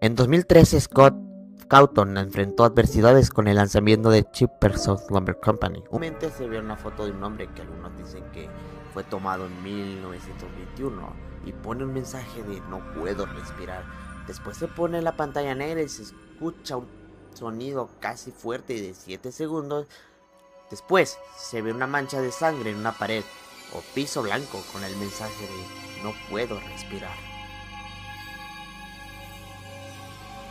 En 2013, Scott Cawthon enfrentó adversidades con el lanzamiento de Chipperfield Lumber Company. Humildemente se ve una foto de un hombre que algunos dicen que fue tomado en 1921 y pone un mensaje de no puedo respirar. Después se pone la pantalla negra y se escucha un sonido casi fuerte de 7 segundos. Después se ve una mancha de sangre en una pared o piso blanco con el mensaje de no puedo respirar.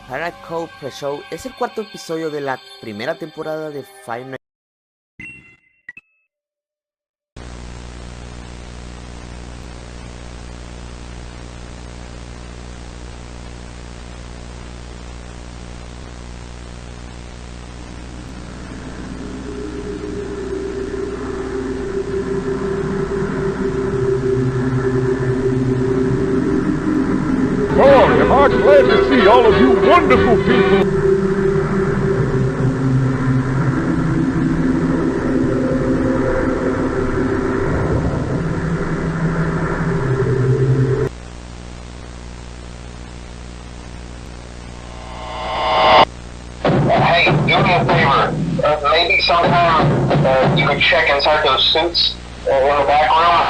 Harad Cove Pre-Show es el cuarto episodio de la primera temporada de Five Nights. Oh, am I glad to see all of you wonderful people! Hey, do me a favor. Maybe sometime you could check inside those suits in the back room.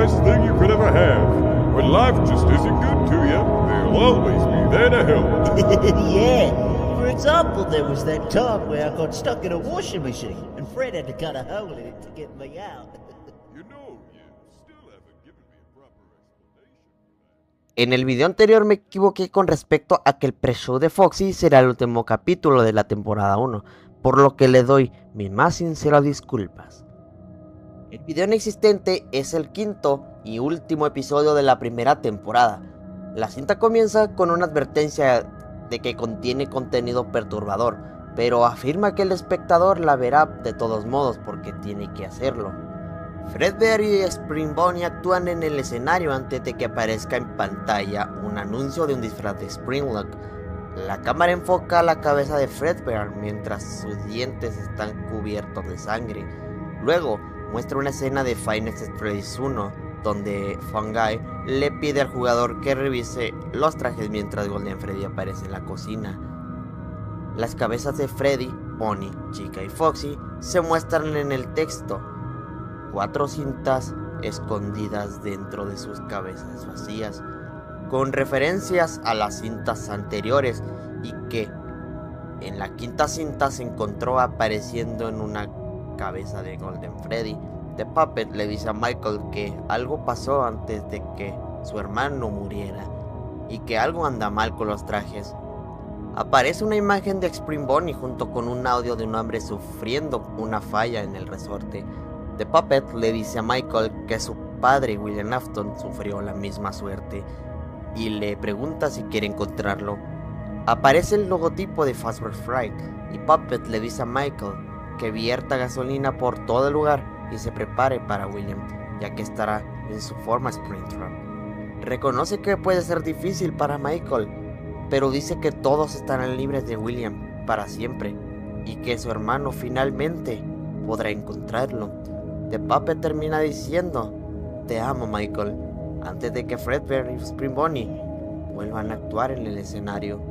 best thing you could ever have. When life just isn't good to you, there'll always be there to help. Yeah. For example, there was that time where I got stuck in a washing machine and Fred had to cut a hole in it to get me out. You know, you still haven't given me a proper explanation. En el video anterior me equivoqué con respecto a que el pre-show de Foxy será el último capítulo de la temporada 1, por lo que le doy mis más sinceras disculpas. El video inexistente es el quinto y último episodio de la primera temporada. La cinta comienza con una advertencia de que contiene contenido perturbador, pero afirma que el espectador la verá de todos modos porque tiene que hacerlo. Freddy y Spring Bonnie actúan en el escenario antes de que aparezca en pantalla un anuncio de un disfraz de Springlock. La cámara enfoca la cabeza de Fredbear mientras sus dientes están cubiertos de sangre. Luego muestra una escena de Five Nights at Freddy's 1 donde Fungi le pide al jugador que revise los trajes mientras Golden Freddy aparece en la cocina. Las cabezas de Freddy, Bonnie, Chica y Foxy se muestran en el texto. 4 cintas escondidas dentro de sus cabezas vacías, con referencias a las cintas anteriores y que en la quinta cinta se encontró apareciendo en una cabeza de Golden Freddy. The Puppet le dice a Michael que algo pasó antes de que su hermano muriera y que algo anda mal con los trajes. Aparece una imagen de Spring Bonnie junto con un audio de un hombre sufriendo una falla en el resorte. The Puppet le dice a Michael que su padre William Afton sufrió la misma suerte y le pregunta si quiere encontrarlo. Aparece el logotipo de Fazbear Fright y Puppet le dice a Michael que vierta gasolina por todo el lugar y se prepare para William, ya que estará en su forma Springtrap. Reconoce que puede ser difícil para Michael, pero dice que todos estarán libres de William para siempre y que su hermano finalmente podrá encontrarlo. The Puppet termina diciendo: "Te amo, Michael", antes de que Fredbear y Spring Bonnie vuelvan a actuar en el escenario.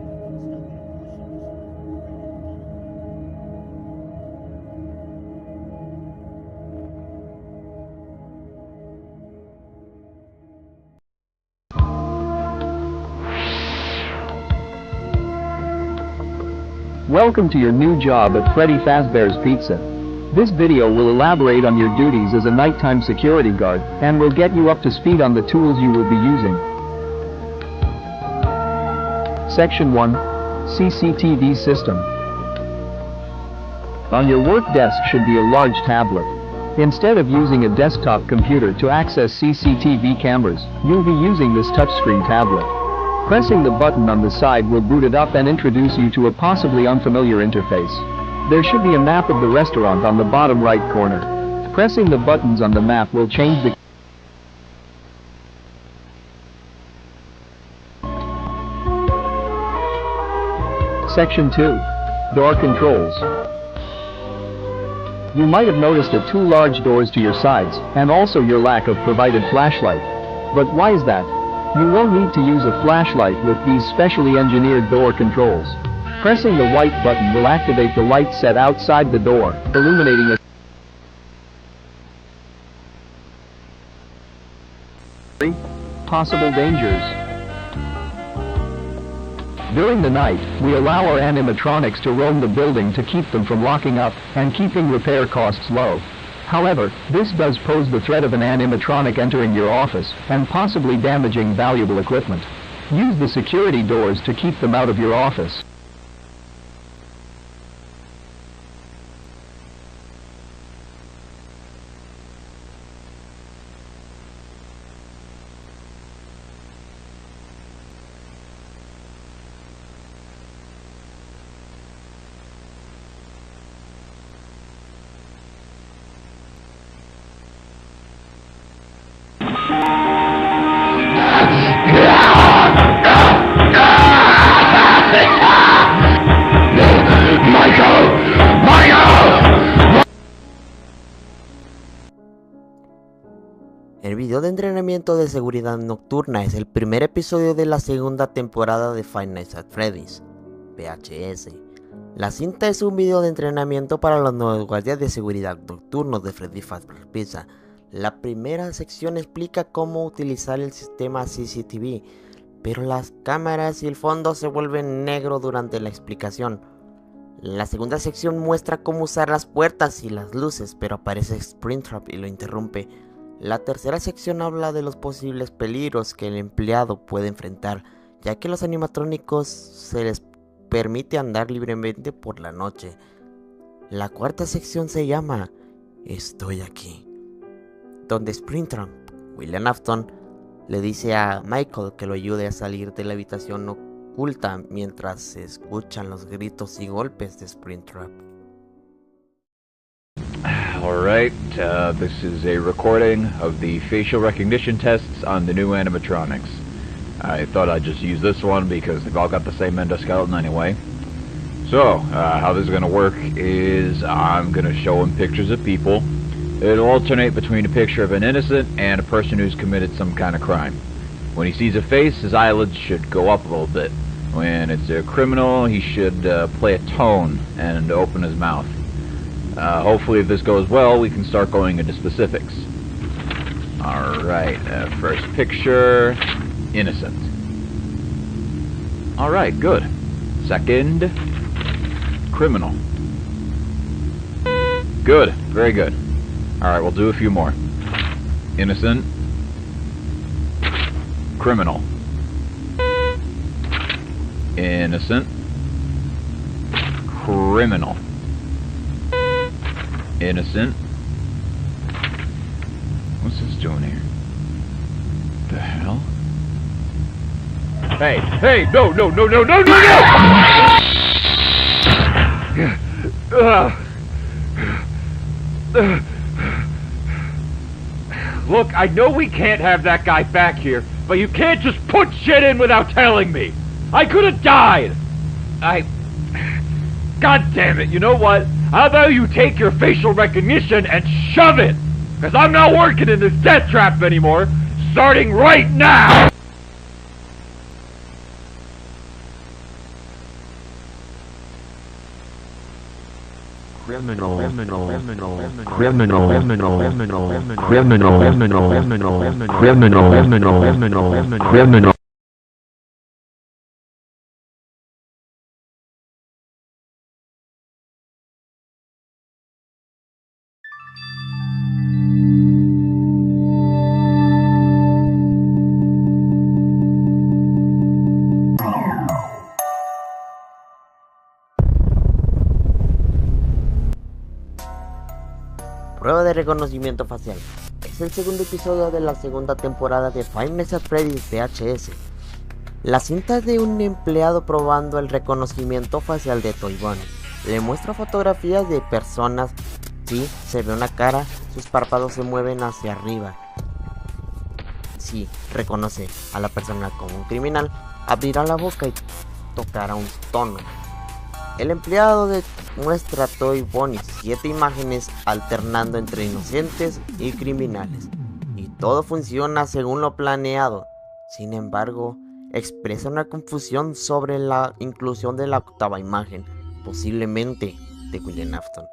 Welcome to your new job at Freddy Fazbear's Pizza. This video will elaborate on your duties as a nighttime security guard and will get you up to speed on the tools you will be using. Section 1. CCTV System. On your work desk should be a large tablet. Instead of using a desktop computer to access CCTV cameras, you'll be using this touchscreen tablet. Pressing the button on the side will boot it up and introduce you to a possibly unfamiliar interface. There should be a map of the restaurant on the bottom right corner. Pressing the buttons on the map will change the Section 2. Door Controls. You might have noticed the 2 large doors to your sides, and also your lack of provided flashlight. But why is that? You won't need to use a flashlight with these specially engineered door controls. Pressing the white button will activate the light set outside the door, illuminating a possible dangers. During the night, we allow our animatronics to roam the building to keep them from locking up and keeping repair costs low. However, this does pose the threat of an animatronic entering your office and possibly damaging valuable equipment. Use the security doors to keep them out of your office. El video de entrenamiento de seguridad nocturna es el primer episodio de la segunda temporada de Five Nights at Freddy's, VHS. La cinta es un video de entrenamiento para los nuevos guardias de seguridad nocturnos de Freddy Fazbear's Pizza. La primera sección explica cómo utilizar el sistema CCTV, pero las cámaras y el fondo se vuelven negro durante la explicación. La segunda sección muestra cómo usar las puertas y las luces, pero aparece Springtrap y lo interrumpe. La tercera sección habla de los posibles peligros que el empleado puede enfrentar, ya que los animatrónicos se les permite andar libremente por la noche. La cuarta sección se llama Estoy aquí, donde Springtrap, William Afton, le dice a Michael que lo ayude a salir de la habitación oculta mientras se escuchan los gritos y golpes de Springtrap. Alright, this is a recording of the facial recognition tests on the new animatronics. I thought I'd just use this one because they've all got the same endoskeleton anyway. So, how this is going to work is I'm going to show him pictures of people. It'll alternate between a picture of an innocent and a person who's committed some kind of crime. When he sees a face, his eyelids should go up a little bit. When it's a criminal, he should play a tone and open his mouth. Hopefully if this goes well, we can start going into specifics. Alright, first picture, innocent. Alright, good. Second, criminal. Good, very good. Alright, we'll do a few more. Innocent. Criminal. Innocent. Criminal. Innocent. What's this doing here? The hell? Hey, hey, no, no, no, no, no, no, no! Look, I know we can't have that guy back here, but you can't just put shit in without telling me! I could have died! God damn it, you know what? How about you take your facial recognition and shove it? Because I'm not working in this death trap anymore, starting right now! Criminal, criminal, criminal, criminal, criminal, criminal, criminal, criminal, criminal, criminal, criminal. Prueba de reconocimiento facial. Es el segundo episodio de la segunda temporada de Five Nights at Freddy's VHS. Las cintas de un empleado probando el reconocimiento facial de Toy Bonnie. Le muestra fotografías de personas. Sí, se ve una cara, sus párpados se mueven hacia arriba. Sí, reconoce a la persona como un criminal. Abrirá la boca y tocará un tono. El empleado muestra a Toy Bonnie 7 imágenes alternando entre inocentes y criminales, y todo funciona según lo planeado. Sin embargo, expresa una confusión sobre la inclusión de la octava imagen, posiblemente de William Afton,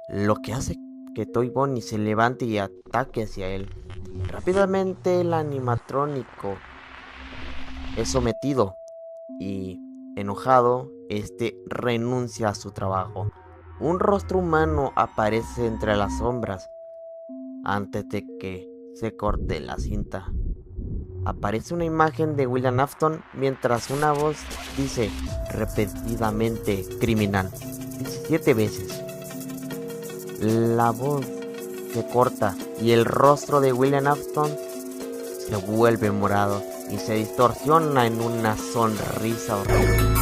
lo que hace que Toy Bonnie se levante y ataque hacia él. Rápidamente el animatrónico es sometido y, enojado, este renuncia a su trabajo. Un rostro humano aparece entre las sombras antes de que se corte la cinta. Aparece una imagen de William Afton mientras una voz dice repetidamente criminal 17 veces. La voz se corta y el rostro de William Afton se vuelve morado y se distorsiona en una sonrisa horrible.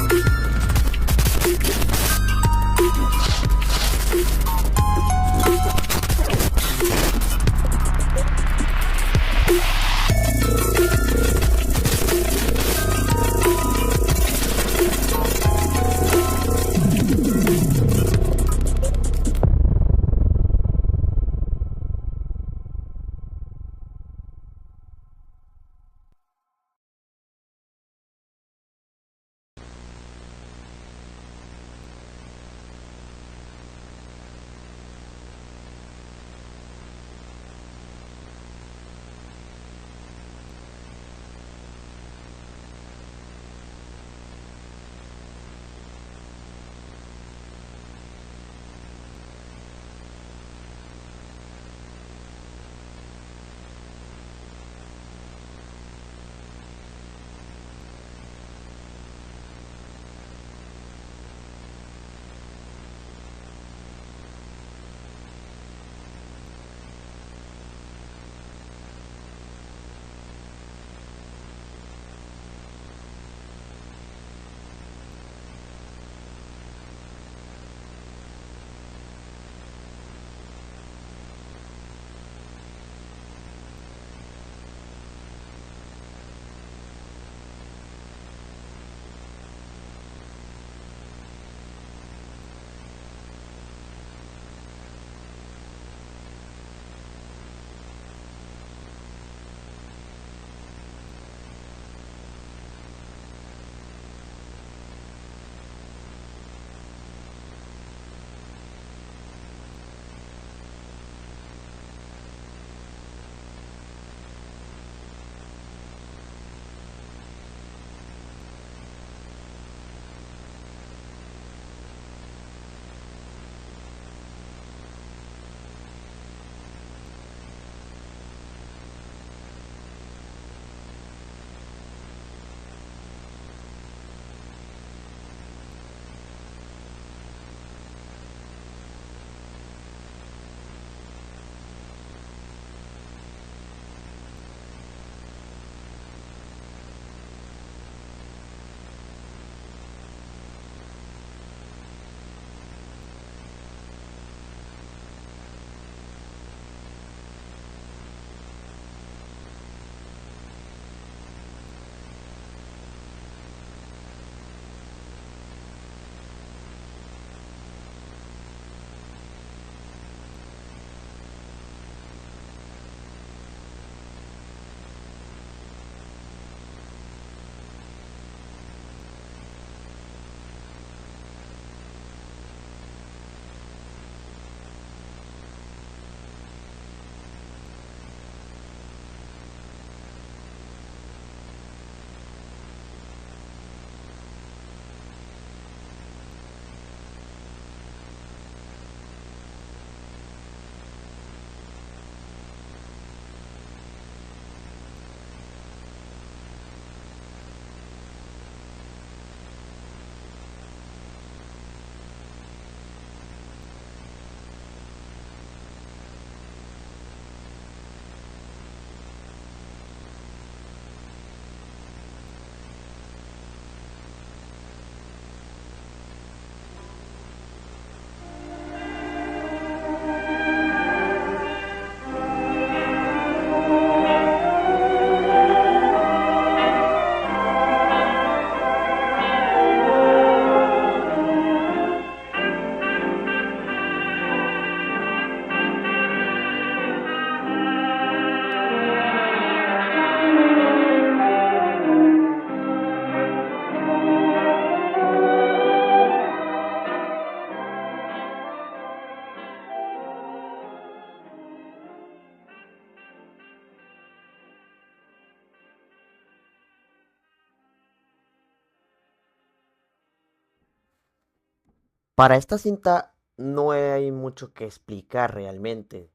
Para esta cinta no hay mucho que explicar realmente.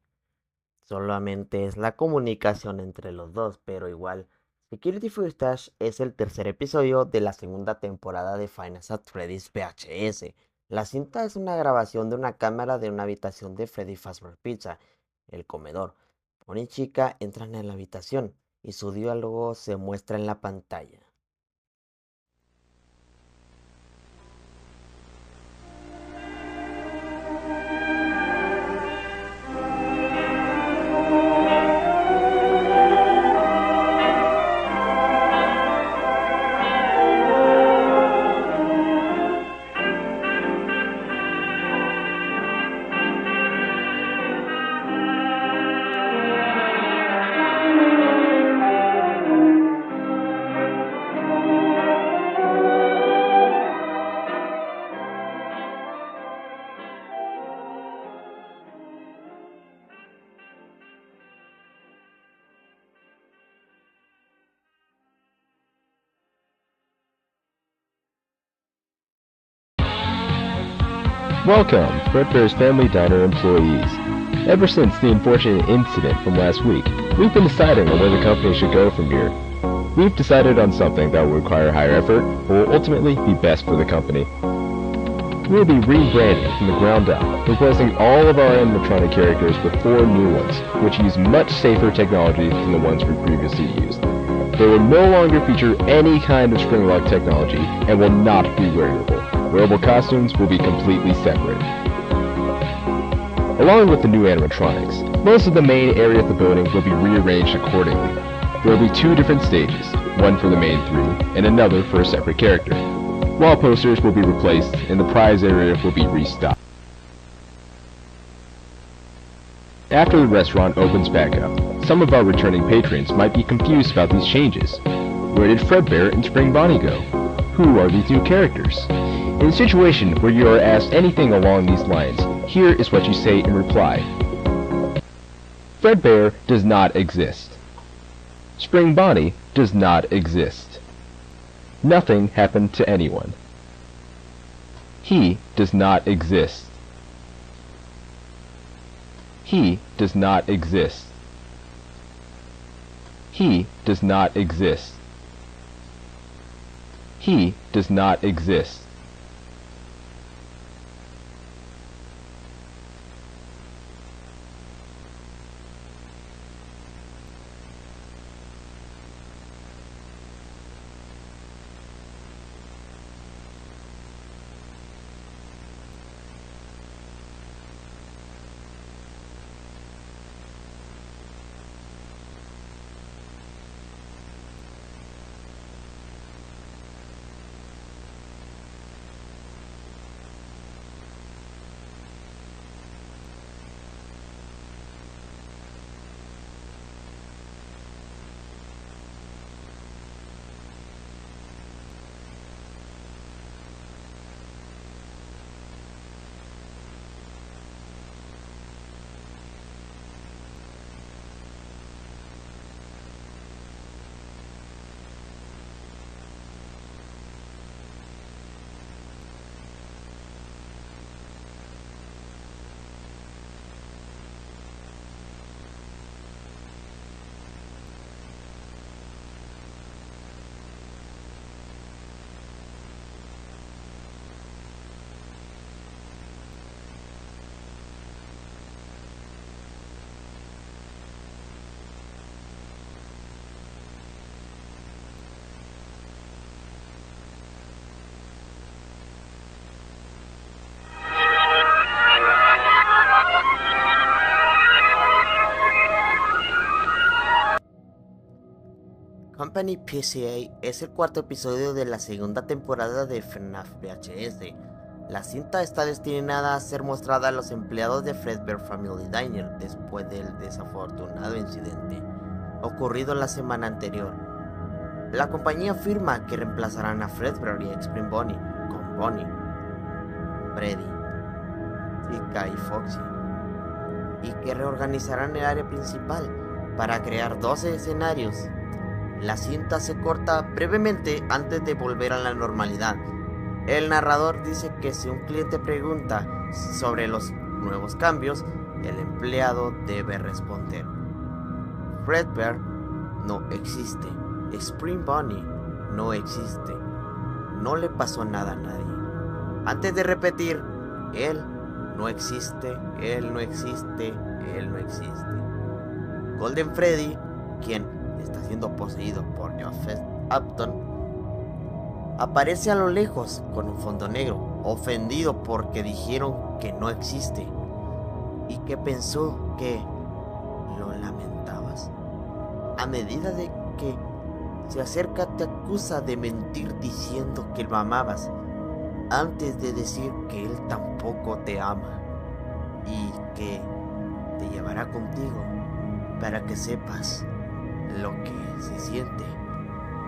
Solamente es la comunicación entre los dos, pero igual. Security Footage es el tercer episodio de la segunda temporada de Five Nights at Freddy's VHS. La cinta es una grabación de una cámara de una habitación de Freddy Fazbear Pizza, el comedor. Bonnie y Chica entran en la habitación y su diálogo se muestra en la pantalla. Welcome, Fredbear's Family Diner employees. Ever since the unfortunate incident from last week, we've been deciding on where the company should go from here. We've decided on something that will require higher effort, but will ultimately be best for the company. We will be rebranding from the ground up, replacing all of our animatronic characters with 4 new ones, which use much safer technology than the ones we previously used. They will no longer feature any kind of spring lock technology and will not be wearable. Wearable costumes will be completely separate. Along with the new animatronics, most of the main area of the building will be rearranged accordingly. There will be 2 different stages, one for the main 3 and another for a separate character. Wall posters will be replaced and the prize area will be restocked. After the restaurant opens back up, some of our returning patrons might be confused about these changes. Where did Fredbear and Spring Bonnie go? Who are these new characters? In a situation where you are asked anything along these lines, here is what you say in reply. Fredbear does not exist. Spring Bonnie does not exist. Nothing happened to anyone. He does not exist. He does not exist. He does not exist. He does not exist. Company PCA es el cuarto episodio de la segunda temporada de FNAF VHS. La cinta está destinada a ser mostrada a los empleados de Fredbear Family Diner después del desafortunado incidente ocurrido la semana anterior. La compañía afirma que reemplazarán a Fredbear y a Spring Bonnie con Bonnie, Freddy, Chica y Foxy, y que reorganizarán el área principal para crear 12 escenarios. La cinta se corta brevemente antes de volver a la normalidad. El narrador dice que si un cliente pregunta sobre los nuevos cambios, el empleado debe responder: Fredbear no existe. Spring Bunny no existe. No le pasó nada a nadie. Antes de repetir: él no existe, él no existe, él no existe. Golden Freddy, quien está siendo poseído por Joseph Upton, aparece a lo lejos con un fondo negro, ofendido porque dijeron que no existe y que pensó que lo lamentabas. A medida de que se acerca, te acusa de mentir diciendo que lo amabas, antes de decir que él tampoco te ama y que te llevará contigo para que sepas lo que se siente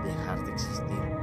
dejar de existir.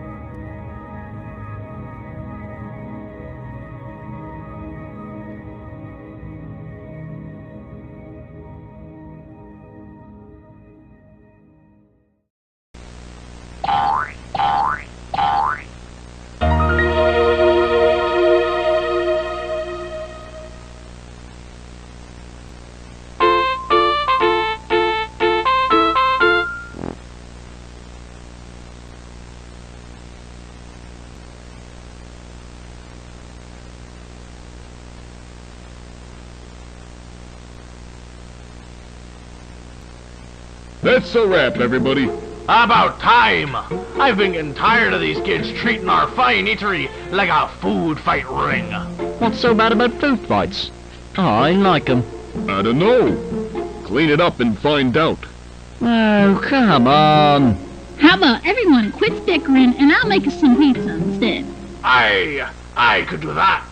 That's a wrap, everybody. About time! I've been getting tired of these kids treating our fine eatery like a food fight ring. What's so bad about food fights? Oh, I like 'em. I don't know. Clean it up and find out. Oh, come on. How about everyone quits bickering and I'll make us some pizza instead? I could do that.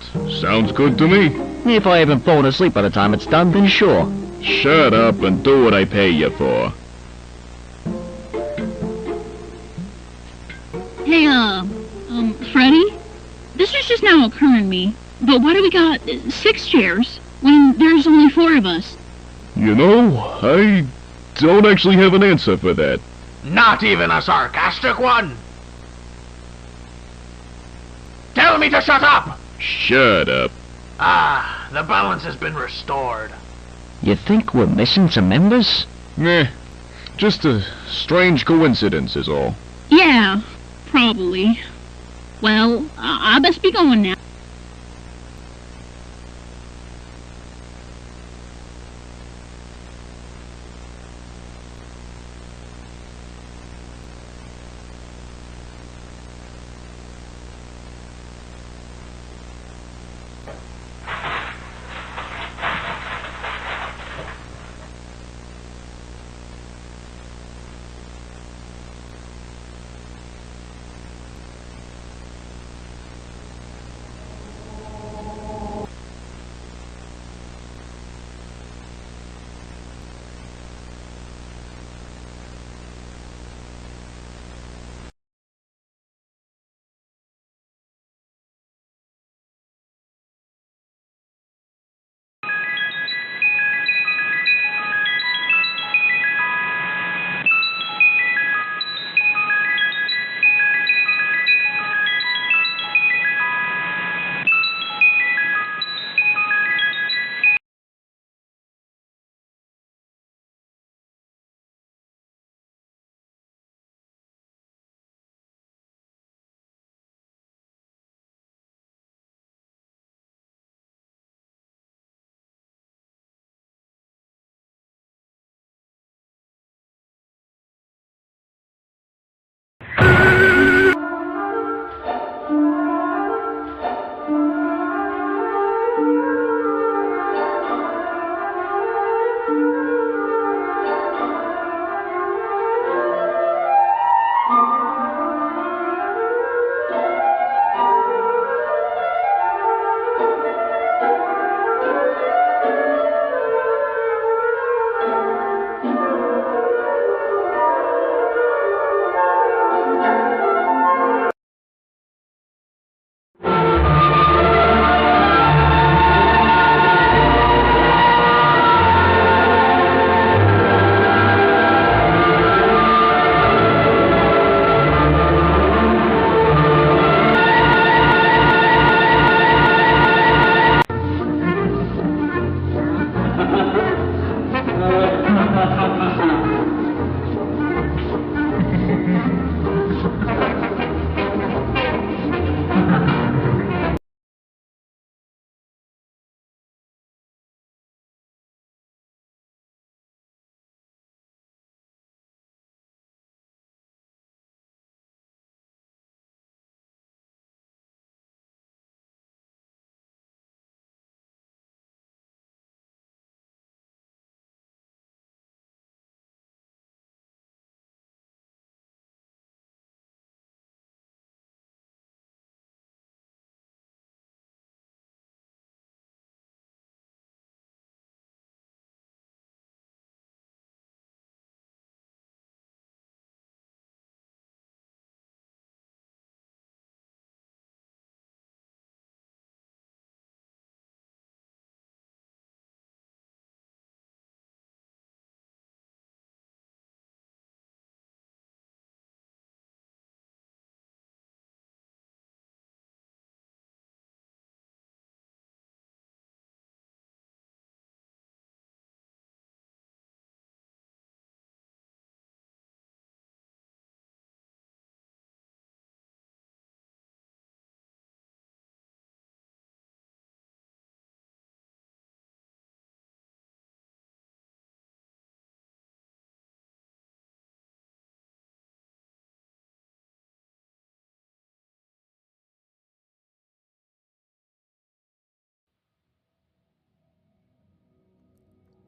Sounds good to me. If I haven't fallen asleep by the time it's done, then sure. Shut up and do what I pay you for. Hey, Freddy? This is just now occurring to me, but why do we got 6 chairs when there's only 4 of us? You know, I don't actually have an answer for that. Not even a sarcastic one. Tell me to shut up! Shut up. Ah, the balance has been restored. You think we're missing some members? Meh. Just a strange coincidence is all. Yeah, probably. Well, I best be going now.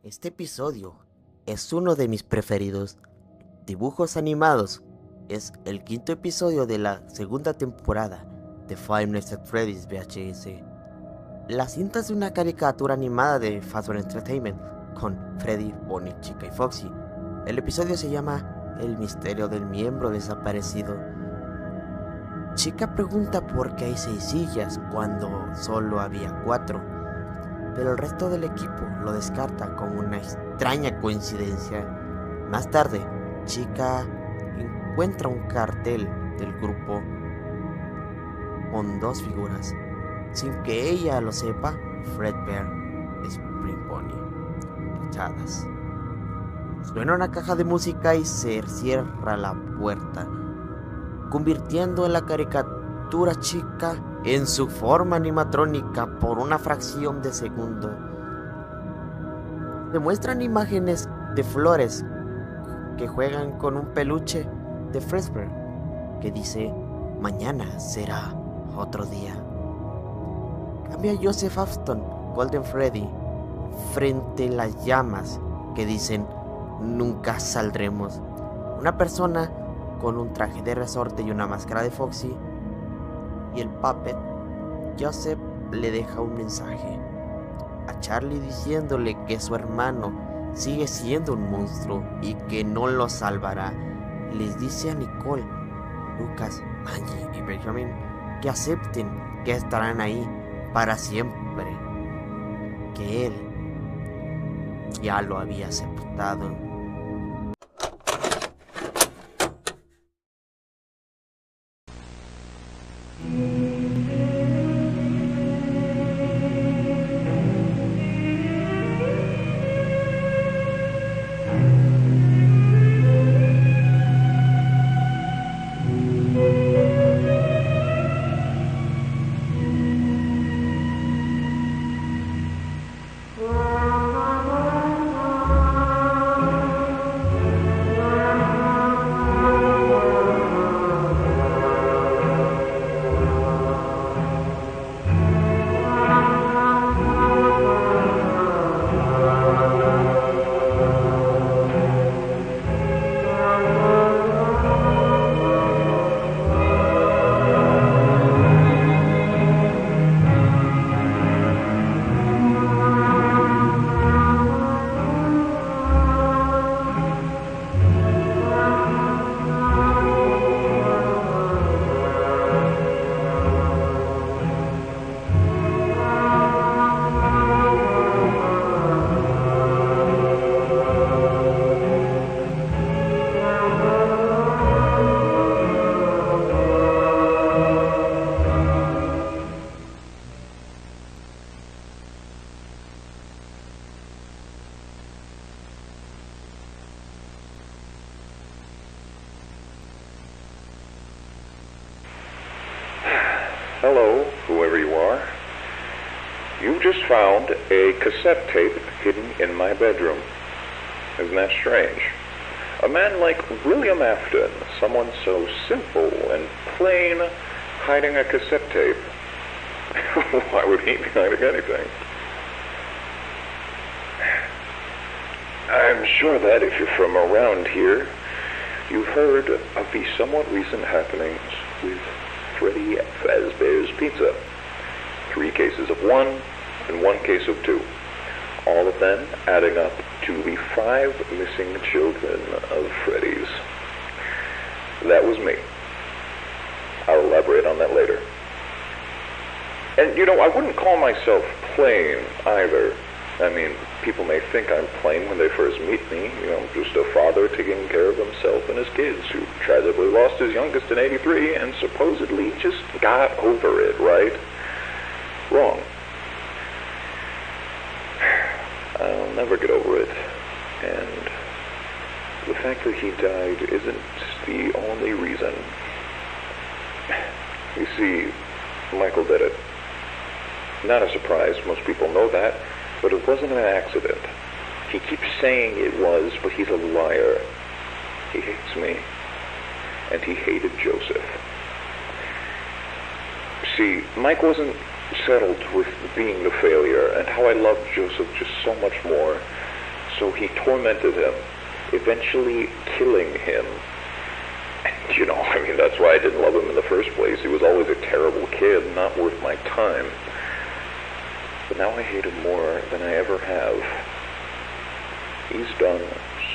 Este episodio es uno de mis preferidos. Dibujos animados. Es el quinto episodio de la segunda temporada de Five Nights at Freddy's VHS. La cinta es una caricatura animada de Fazbear Entertainment con Freddy, Bonnie, Chica y Foxy. El episodio se llama El misterio del miembro desaparecido. Chica pregunta por qué hay 6 sillas cuando solo había 4, pero el resto del equipo lo descarta como una extraña coincidencia. Más tarde, Chica encuentra un cartel del grupo con 2 figuras. Sin que ella lo sepa, Fredbear, Spring Bonnie, tachadas. Suena una caja de música y se cierra la puerta, convirtiendo en la caricatura Chica en su forma animatrónica por una fracción de segundo. Se muestran imágenes de flores que juegan con un peluche de Fredbear que dice: mañana será otro día. Cambia a Joseph Afton, Golden Freddy, frente a las llamas que dicen: nunca saldremos. Una persona con un traje de resorte y una máscara de Foxy, y el puppet Joseph le deja un mensaje a Charlie diciéndole que su hermano sigue siendo un monstruo y que no lo salvará. Les dice a Nicole, Lucas, Angie y Benjamin que acepten que estarán ahí para siempre, que él ya lo había aceptado. Hello, whoever you are. You just found a cassette tape hidden in my bedroom. Isn't that strange? A man like William Afton, someone so simple and plain, hiding a cassette tape. Why would he be hiding anything? I'm sure that if you're from around here, you've heard of the somewhat recent happenings with Freddy Fazbear's Pizza. 3 cases of 1 and 1 case of 2. All of them adding up to the 5 missing children of Freddy's. That was me. I'll elaborate on that later. And you know, I wouldn't call myself plain either. I mean, people may think I'm plain when they first meet me, you know, just a father taking care of himself and his kids who tragically lost his youngest in '83 and supposedly just got over it, right? Wrong. I'll never get over it. And the fact that he died isn't the only reason. You see, Michael did it. Not a surprise, most people know that. But it wasn't an accident. He keeps saying it was, but he's a liar. He hates me. And he hated Joseph. See, Mike wasn't settled with being the failure, and how I loved Joseph just so much more. So he tormented him, eventually killing him. And, you know, I mean, that's why I didn't love him in the first place. He was always a terrible kid, not worth my time. But now I hate him more than I ever have. He's done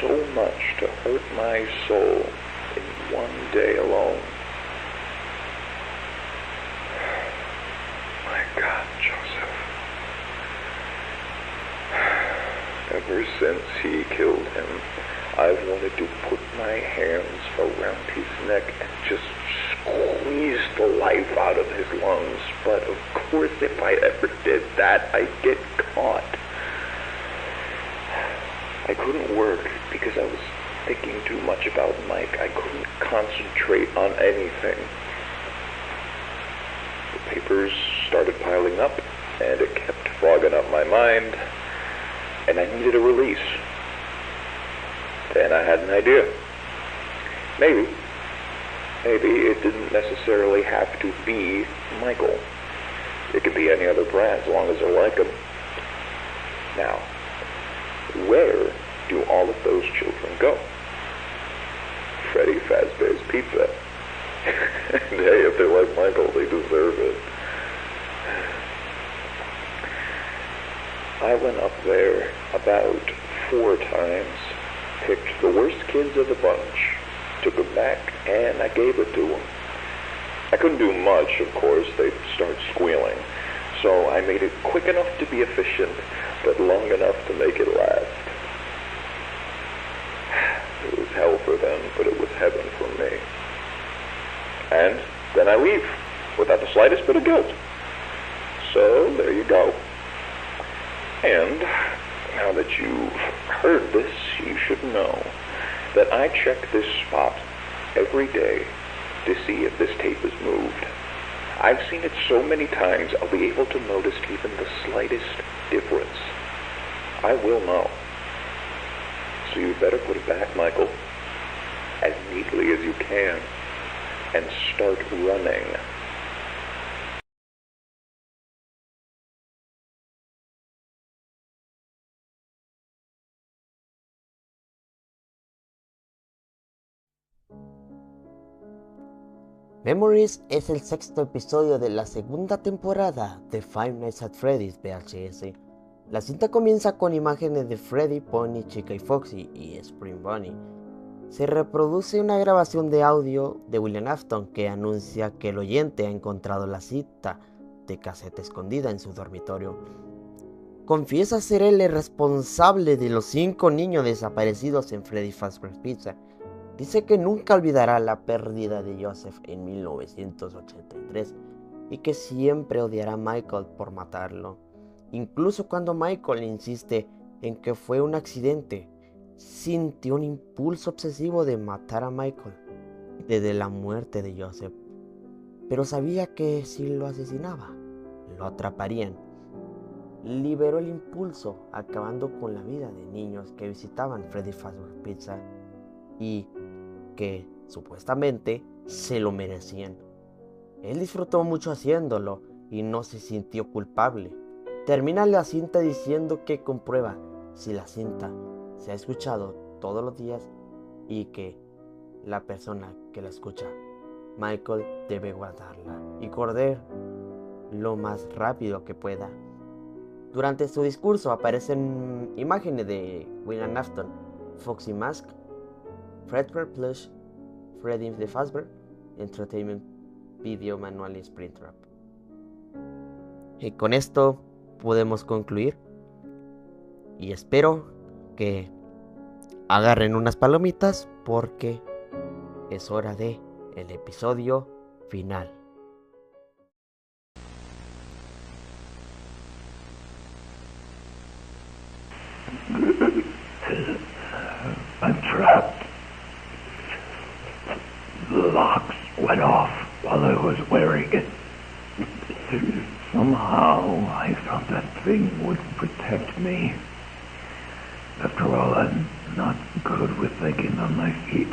so much to hurt my soul in one day alone. My God, Joseph. Ever since he killed him, I've wanted to put my hands around his neck and just squeeze the life out of his lungs. But of course, if I ever did that, I'd get caught. I couldn't work because I was thinking too much about Mike. I couldn't concentrate on anything. The papers started piling up, and it kept fogging up my mind, and I needed a release. And I had an idea. Maybe it didn't necessarily have to be Michael. It could be any other brand as long as I like them. Now, where do all of those children go? Freddy Fazbear's Pizza. And hey, if they like Michael, they deserve it. I went up there about 4 times, picked the worst kids of the bunch, took them back, and I gave it to them. I couldn't do much, of course. They'd start squealing. So I made it quick enough to be efficient, but long enough to make it last. It was hell for them, but it was heaven for me. And then I leave, without the slightest bit of guilt. So, there you go. And, now that you've heard this, you should know that I check this spot every day to see if this tape is moved. I've seen it so many times, I'll be able to notice even the slightest difference. I will know. So you better put it back, Michael, as neatly as you can, and start running. Memories es el 6º episodio de la segunda temporada de Five Nights at Freddy's VHS. La cinta comienza con imágenes de Freddy, Pony, Chica y Foxy y Spring Bunny. Se reproduce una grabación de audio de William Afton que anuncia que el oyente ha encontrado la cinta de casete escondida en su dormitorio. Confiesa ser él el responsable de los 5 niños desaparecidos en Freddy Fazbear's Pizza. Dice que nunca olvidará la pérdida de Joseph en 1983 y que siempre odiará a Michael por matarlo. Incluso cuando Michael insiste en que fue un accidente, sintió un impulso obsesivo de matar a Michael desde la muerte de Joseph. Pero sabía que si lo asesinaba, lo atraparían. Liberó el impulso, acabando con la vida de niños que visitaban Freddy Fazbear's Pizza y que supuestamente se lo merecían. Él disfrutó mucho haciéndolo y no se sintió culpable. Termina la cinta diciendo que comprueba si la cinta se ha escuchado todos los días y que la persona que la escucha, Michael, debe guardarla y correr lo más rápido que pueda. Durante su discurso aparecen imágenes de William Afton, Foxy Mask, Fredbear Plush, Freddy the Fazbear, Entertainment Video Manual y Springtrap. Y con esto podemos concluir. Y espero que agarren unas palomitas porque es hora de el episodio final. I'm trapped. The locks went off while I was wearing it. Somehow I thought that thing would protect me. After all, I'm not good with thinking on my feet.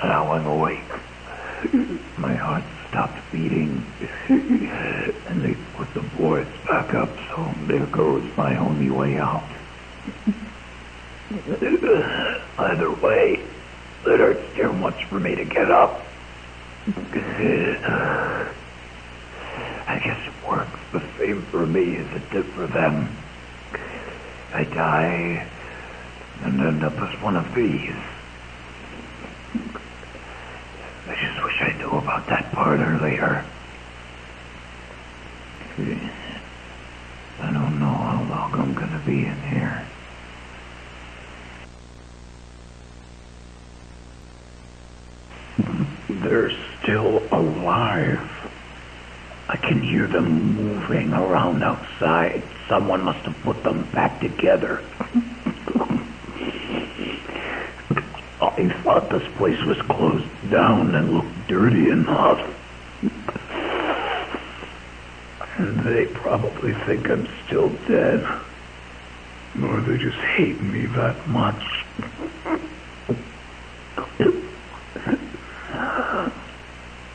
Now I'm awake. My heart stopped beating, and they put the boards back up, so there goes my only way out. Either way, it hurts too much for me to get up. I guess it works the same for me as it did for them. I die and end up as one of these. I just wish I knew about that part earlier. I don't know how long I'm gonna be in here. They're still alive. I can hear them moving around outside. Someone must have put them back together. I thought this place was closed down and looked dirty enough. And they probably think I'm still dead. Or they just hate me that much.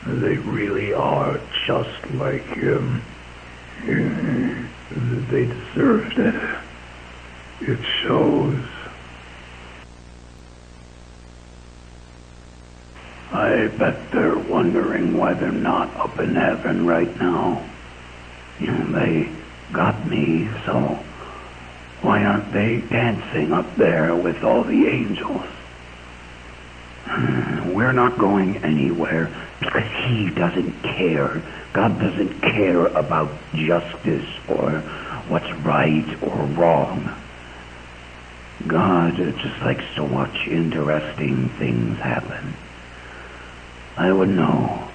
They really are just like him. They deserved it. It shows. I bet they're wondering why they're not up in heaven right now. They got me, so why aren't they dancing up there with all the angels? We're not going anywhere because he doesn't care. God doesn't care about justice or what's right or wrong. God just likes to watch interesting things happen. I would know.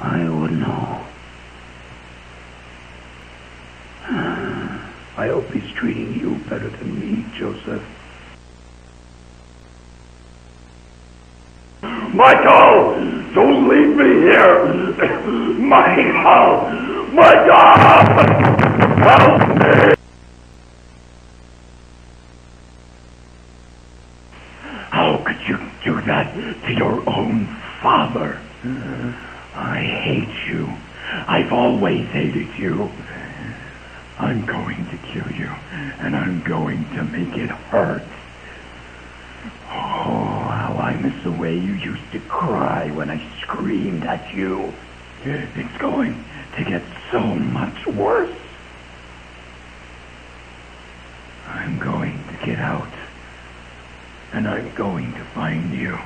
I would know. I hope he's treating you better than me, Joseph. Michael! Don't leave me here! Michael! Michael! Help me! How could you do that to your own father? I hate you. I've always hated you. I'm going to kill you, and I'm going to make it hurt. Oh, how I miss the way you used to cry when I screamed at you. It's going to get so much worse. I'm going to get out, and I'm going to find you,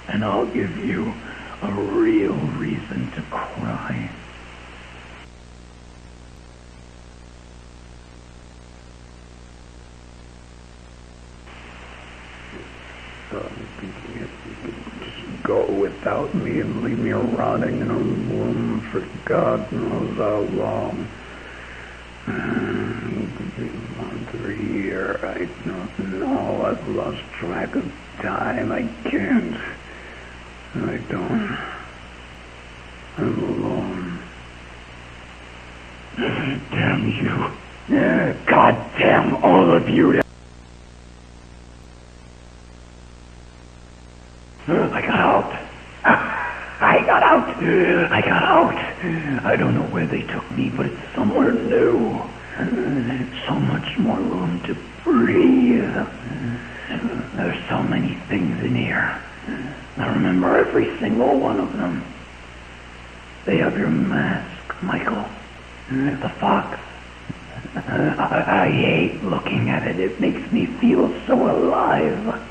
and I'll give you a real reason to cry. You could just go without me and leave me rotting in a room for God knows how long. Month or a year, I don't know. I've lost track of time. I can't. I don't. I'm alone. Damn you. God damn all of you. I got out. I got out. I got out. I don't know where they took me, but it's somewhere new. So much more room to breathe. There's so many things in here. I remember every single one of them. They have your mask, Michael. The fox. I hate looking at it. It makes me feel so alive.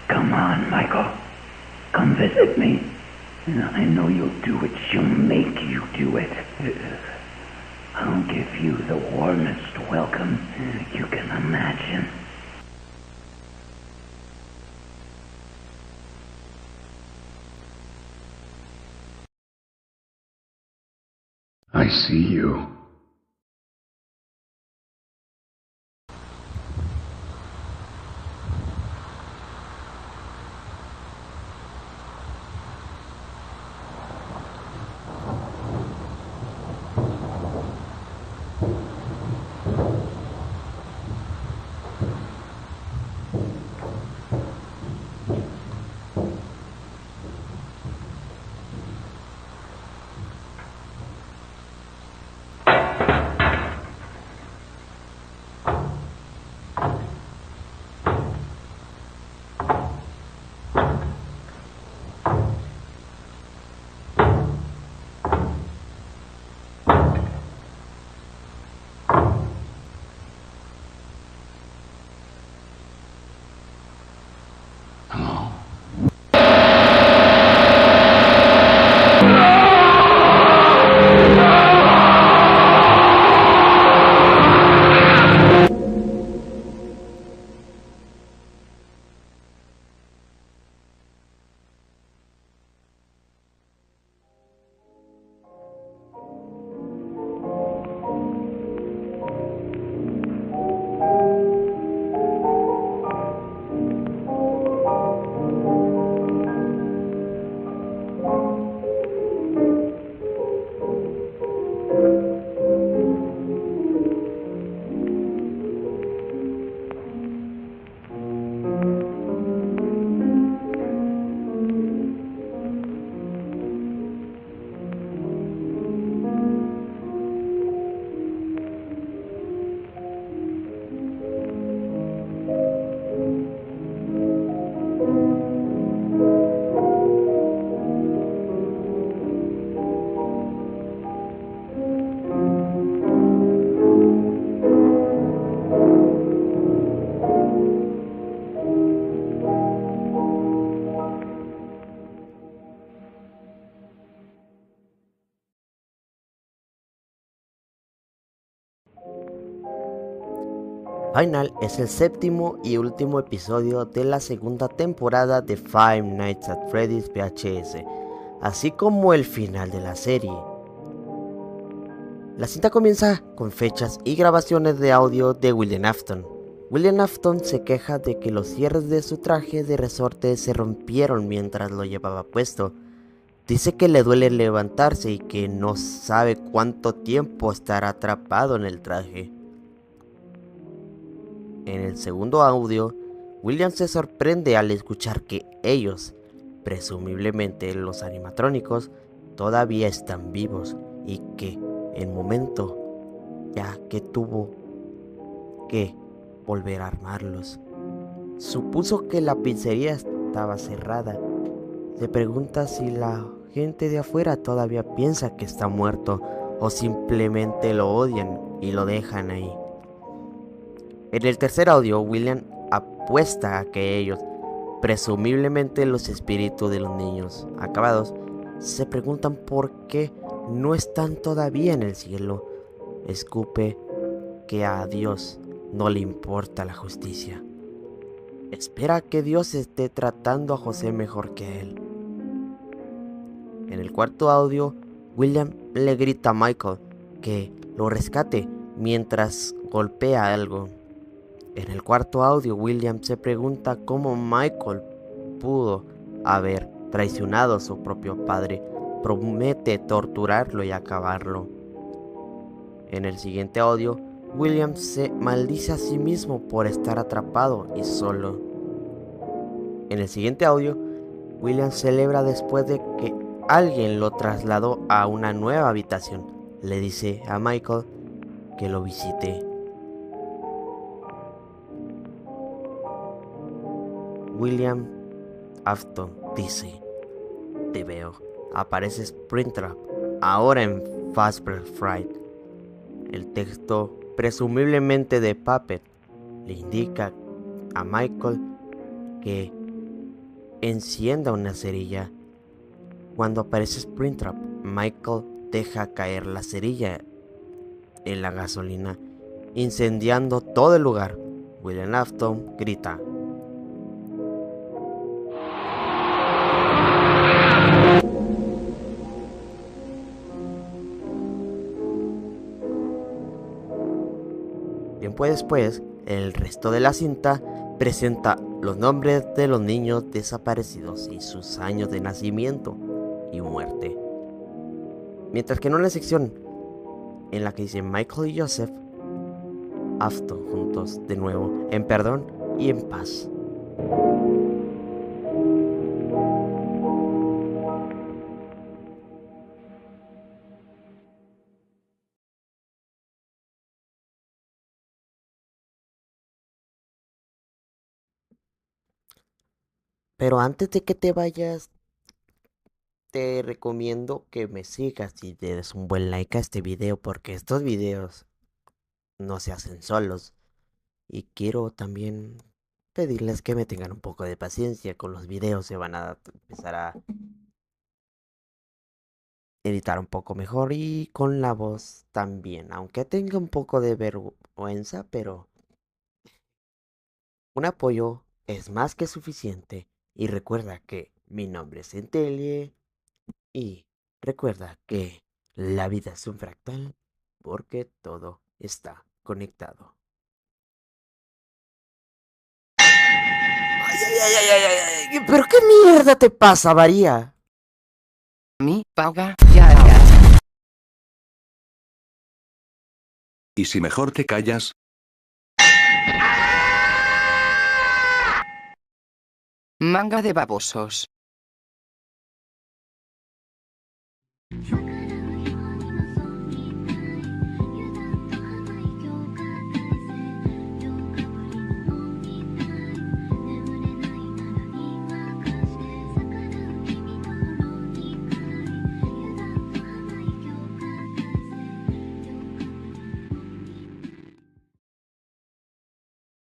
Come on, Michael. Come visit me. I know you'll do it. She'll make you do it. I'll give you the warmest welcome you can imagine. I see you. Final es el séptimo y último episodio de la segunda temporada de Five Nights at Freddy's VHS, así como el final de la serie. La cinta comienza con fechas y grabaciones de audio de William Afton. William Afton se queja de que los cierres de su traje de resorte se rompieron mientras lo llevaba puesto. Dice que le duele levantarse y que no sabe cuánto tiempo estará atrapado en el traje. En el segundo audio, William se sorprende al escuchar que ellos, presumiblemente los animatrónicos, todavía están vivos y que el momento ya que tuvo que volver a armarlos. Supuso que la pizzería estaba cerrada. Se pregunta si la gente de afuera todavía piensa que está muerto o simplemente lo odian y lo dejan ahí. En el tercer audio, William apuesta a que ellos, presumiblemente los espíritus de los niños acabados, se preguntan por qué no están todavía en el cielo. Escupe que a Dios no le importa la justicia. Espera que Dios esté tratando a José mejor que a él. En el cuarto audio, William le grita a Michael que lo rescate mientras golpea algo. En el cuarto audio, William se pregunta cómo Michael pudo haber traicionado a su propio padre. Promete torturarlo y acabarlo. En el siguiente audio, William se maldice a sí mismo por estar atrapado y solo. En el siguiente audio, William celebra después de que alguien lo trasladó a una nueva habitación. Le dice a Michael que lo visite. William Afton dice: te veo. Aparece Springtrap, ahora en Fazbear Fright. El texto, presumiblemente de Puppet, le indica a Michael que encienda una cerilla. Cuando aparece Springtrap, Michael deja caer la cerilla en la gasolina, incendiando todo el lugar. William Afton grita: tiempo después, el resto de la cinta presenta los nombres de los niños desaparecidos y sus años de nacimiento y muerte. Mientras que en una sección en la que dice Michael y Joseph Afton juntos de nuevo, en perdón y en paz. Pero antes de que te vayas, te recomiendo que me sigas y te des un buen like a este video, porque estos videos no se hacen solos. Y quiero también pedirles que me tengan un poco de paciencia con los videos. Se van a empezar a editar un poco mejor y con la voz también. Aunque tenga un poco de vergüenza, pero un apoyo es más que suficiente. Y recuerda que mi nombre es Centelie. Y recuerda que la vida es un fractal porque todo está conectado. Ay, ¿pero qué mierda te pasa, María? Mi paga ya. ¿Y si mejor te callas? Manga de babosos.